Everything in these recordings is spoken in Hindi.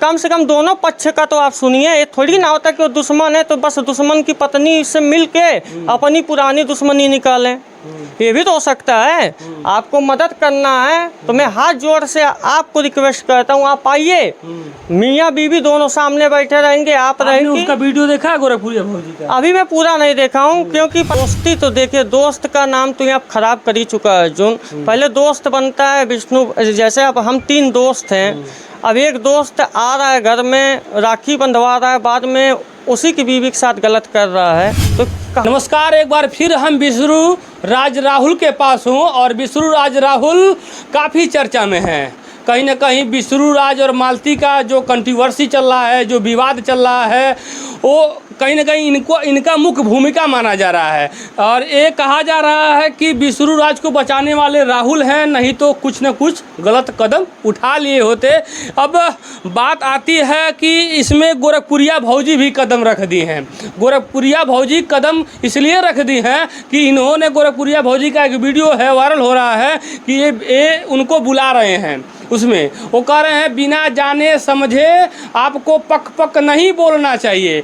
कम से कम दोनों पक्ष का तो आप सुनिए। ये थोड़ी ना होता कि वो दुश्मन है तो बस दुश्मन की पत्नी से मिल के अपनी पुरानी दुश्मनी निकालें, ये भी तो हो सकता है। आपको मदद करना है तो मैं हाथ जोड़ से आपको रिक्वेस्ट करता हूँ, आप आइए। मियाँ बीवी दोनों सामने बैठे रहेंगे, आप रहेंगे। उसका वीडियो देखा है गोरखपुरिया भौजी का? अभी मैं पूरा नहीं देखा हूँ, क्योंकि दोस्ती तो देखिए, दोस्त का नाम तो यहाँ खराब कर ही चुका है अर्जुन। पहले दोस्त बनता है विष्णु, जैसे अब हम 3 दोस्त हैं, अब एक दोस्त आ रहा है घर में, राखी बंधवा रहा है, बाद में उसी की बीवी के साथ गलत कर रहा है। तो नमस्कार, एक बार फिर हम विष्णु राज राहुल के पास हूँ और विष्णु राज राहुल काफ़ी चर्चा में हैं। कहीं ना कहीं विष्णु राज और मालती का जो कंट्रोवर्सी चल रहा है, जो विवाद चल रहा है, वो कहीं ना कहीं इनका मुख्य भूमिका माना जा रहा है। और ये कहा जा रहा है कि विष्णु राज को बचाने वाले राहुल हैं, नहीं तो कुछ न कुछ गलत कदम उठा लिए होते। अब बात आती है कि इसमें गोरखपुरिया भौजी भी कदम रख दी हैं। गोरखपुरिया भौजी कदम इसलिए रख दी हैं कि इन्होंने, गोरखपुरिया भौजी का एक वीडियो है, वायरल हो रहा है कि ये उनको बुला रहे हैं। उसमें वो कह रहे हैं बिना जाने समझे आपको पक पक नहीं बोलना चाहिए,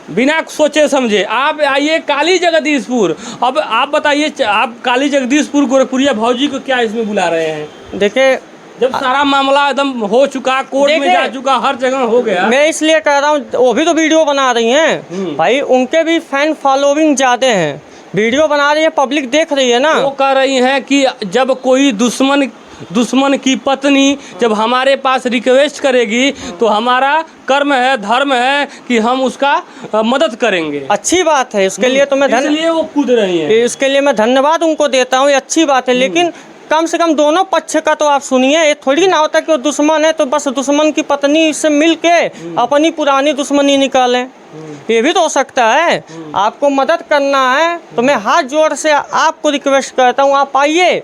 बिना सोचे समझे आप आइए काली जगदीशपुर। अब आप बताइए, आप काली जगदीशपुर गोरखपुरिया भौजी को क्या इसमें बुला रहे हैं? देखिए, जब सारा मामला एकदम हो चुका, कोर्ट में जा चुका, हर जगह हो गया। मैं इसलिए कह रहा हूँ, वो भी तो वीडियो बना रही हैं भाई, उनके भी फैन फॉलोइंग ज़्यादा हैं, वीडियो बना रही है, पब्लिक देख रही है ना। वो कह रही हैं कि जब कोई दुश्मन की पत्नी जब हमारे पास रिक्वेस्ट करेगी तो हमारा कर्म है, धर्म है कि हम उसका मदद करेंगे। अच्छी बात है, इसके लिए तो मैं इसलिए वो कूद रही हैं। इसके लिए मैं धन्यवाद उनको देता हूँ, ये अच्छी बात है। लेकिन कम से कम दोनों पक्ष का तो आप सुनिए। ये थोड़ी ना होता कि वो दुश्मन है तो बस दुश्मन की पत्नी से मिल के अपनी पुरानी दुश्मनी निकालें, ये भी तो हो सकता है। आपको मदद करना है तो मैं हाथ जोड़ से आपको रिक्वेस्ट करता हूँ, आप आइए।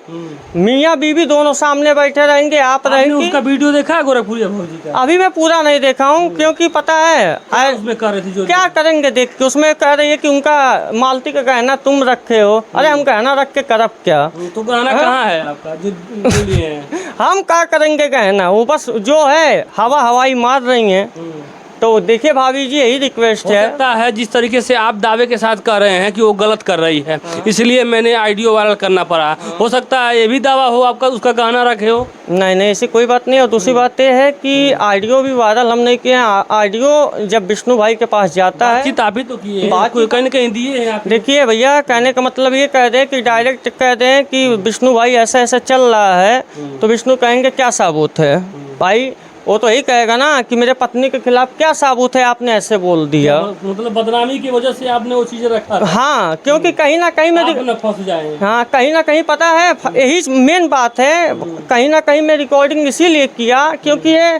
मियाँ बीवी दोनों सामने बैठे रहेंगे, आप रहेंगे। उसका वीडियो देखा है गोरखपुरिया भौजी का? अभी मैं पूरा नहीं देखा हूँ, क्योंकि पता है उसमें कह रही थी जो क्या करेंगे देख के, उसमें कह रही है कि उनका मालती का गहना तुम रखे हो। अरे हम गहना रख के करब क्या? तो गहना कहाँ है आपका जो लिए हैं? हम क्या करेंगे गहना, वो बस जो है हवाई मार रही हैं। तो देखिए भाभी जी, यही रिक्वेस्ट है। सकता है जिस तरीके से आप दावे के साथ कह रहे हैं कि वो गलत कर रही है, इसलिए मैंने ऑडियो वायरल करना पड़ा। हो सकता है ये भी दावा हो आपका, उसका गहना रखे हो। नहीं, ऐसी कोई बात नहीं। और दूसरी बात ये है कि ऑडियो भी वायरल हम नहीं किए हैं। ऑडियो जब विष्णु भाई के पास जाता है, आप ही तो किए, कहीं न कहीं दिए हैं। देखिए भैया, कहने का मतलब ये कह दें कि डायरेक्ट कह दें कि विष्णु भाई ऐसा ऐसा चल रहा है, तो विष्णु कहेंगे क्या सबूत है भाई? वो तो यही कहेगा ना कि मेरे पत्नी के खिलाफ क्या सबूत है, आपने ऐसे बोल दिया। मतलब बदनामी की वजह से आपने वो चीजें रखा। हाँ, क्योंकि कहीं ना कहीं मेरी फंस जाए। हाँ, कहीं ना कहीं पता है, यही मेन बात है। कहीं ना कहीं मैं रिकॉर्डिंग इसीलिए किया क्योंकि ये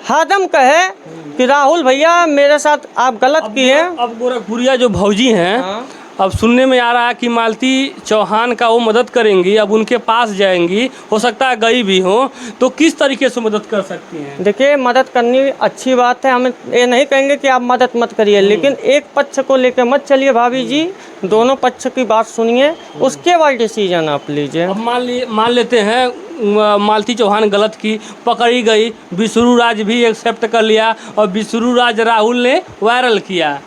हरदम कहे कि राहुल भैया मेरे साथ आप गलत किए। अब गोरखपुरिया जो भौजी हैं, अब सुनने में आ रहा है कि मालती चौहान का वो मदद करेंगी, अब उनके पास जाएंगी, हो सकता है गई भी हो, तो किस तरीके से मदद कर सकती हैं? देखिए, मदद करनी अच्छी बात है, हम ये नहीं कहेंगे कि आप मदद मत करिए, लेकिन एक पक्ष को लेकर मत चलिए भाभी जी। दोनों पक्ष की बात सुनिए, उसके बाद डिसीजन आप लीजिए। अब मान लेते हैं मालती चौहान गलत की, पकड़ी गई, विष्णु राज भी एक्सेप्ट कर लिया और विष्णु राज राहुल ने वायरल किया।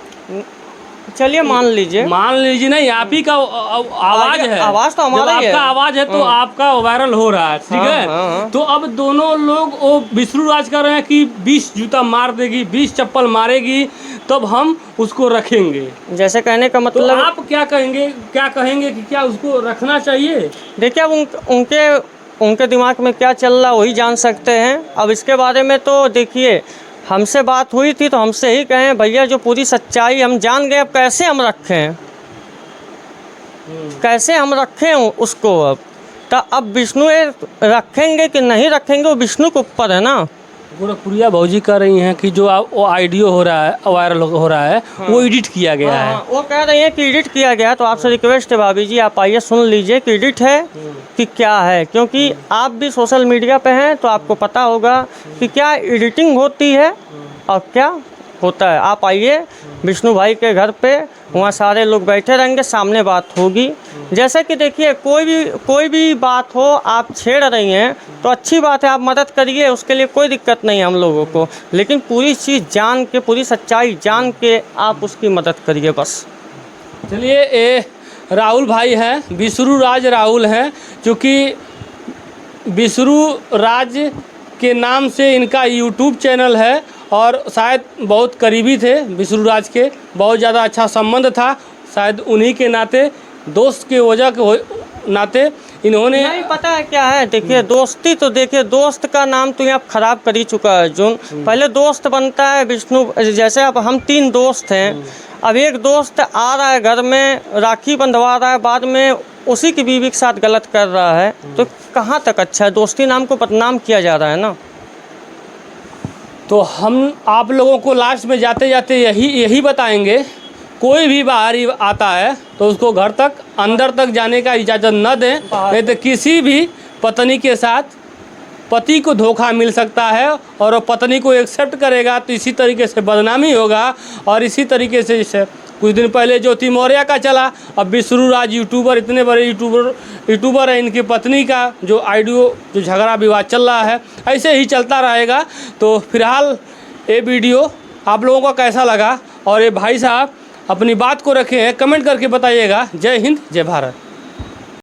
चलिए मान लीजिए नहीं, आप ही का आवाज है, आवाज तो हमारा ही है। आपका आवाज है तो आपका वायरल हो रहा है, ठीक है। तो अब दोनों लोग, वो विष्णु राज कर रहे हैं कि 20 जूता मार देगी, 20 चप्पल मारेगी तब हम उसको रखेंगे। जैसे कहने का मतलब, तो आप क्या कहेंगे कि क्या उसको रखना चाहिए? देखिए, अब उनके दिमाग में क्या चल रहा वही जान सकते हैं। अब इसके बारे में तो देखिए, हमसे बात हुई थी तो हमसे ही कहें भैया, जो पूरी सच्चाई हम जान गए, अब कैसे हम रखें, कैसे हम रखें उसको। अब विष्णु रखेंगे कि नहीं रखेंगे, वो विष्णु के ऊपर है ना। गोरखपुरिया भौजी कह रही हैं कि जो वो ऑडियो हो रहा है, वायरल हो रहा है, वो एडिट किया गया है। वो कह रही हैं कि एडिट किया गया है। तो आपसे रिक्वेस्ट है भाभी जी, आप आइए, सुन लीजिए कि एडिट है कि क्या है, क्योंकि आप भी सोशल मीडिया पे हैं तो आपको पता होगा कि क्या एडिटिंग होती है और क्या होता है। आप आइए विष्णु भाई के घर पे, वहाँ सारे लोग बैठे रहेंगे, सामने बात होगी। जैसे कि देखिए कोई भी बात हो, आप छेड़ रही हैं तो अच्छी बात है, आप मदद करिए, उसके लिए कोई दिक्कत नहीं है हम लोगों को, लेकिन पूरी चीज़ जान के, पूरी सच्चाई जान के आप उसकी मदद करिए बस। चलिए, ये राहुल भाई हैं, बिसरू राज राहुल हैं, क्योंकि बिसरू राज के नाम से इनका यूट्यूब चैनल है और शायद बहुत करीबी थे बिसरू राज के, बहुत ज़्यादा अच्छा संबंध था, शायद उन्हीं के नाते, दोस्त के वजह के नाते इन्होंने, नहीं पता है क्या है, देखिए दोस्ती तो देखिए, दोस्त का नाम तो यहाँ खराब कर ही चुका है अर्जुन। पहले दोस्त बनता है विष्णु, जैसे अब हम 3 दोस्त हैं, अब एक दोस्त आ रहा है घर में, राखी बंधवा रहा है, बाद में उसी की बीवी के साथ गलत कर रहा है, तो कहाँ तक अच्छा है? दोस्ती नाम को बदनाम किया जा रहा है ना। तो हम आप लोगों को लास्ट में जाते जाते यही बताएंगे, कोई भी बाहरी आता है तो उसको घर तक, अंदर तक जाने का इजाज़त न दें, नहीं तो किसी भी पत्नी के साथ पति को धोखा मिल सकता है और वो पत्नी को एक्सेप्ट करेगा तो इसी तरीके से बदनामी होगा। और इसी तरीके से जैसे कुछ दिन पहले ज्योति मौर्य का चला, अब बिसरू राज यूट्यूबर, इतने बड़े यूट्यूबर है, इनकी पत्नी का जो जो झगड़ा विवाद चल रहा है, ऐसे ही चलता रहेगा। तो फिलहाल ये वीडियो आप लोगों को कैसा लगा और ये भाई साहब अपनी बात को रखे हैं, कमेंट करके बताइएगा। जय हिंद, जय भारत।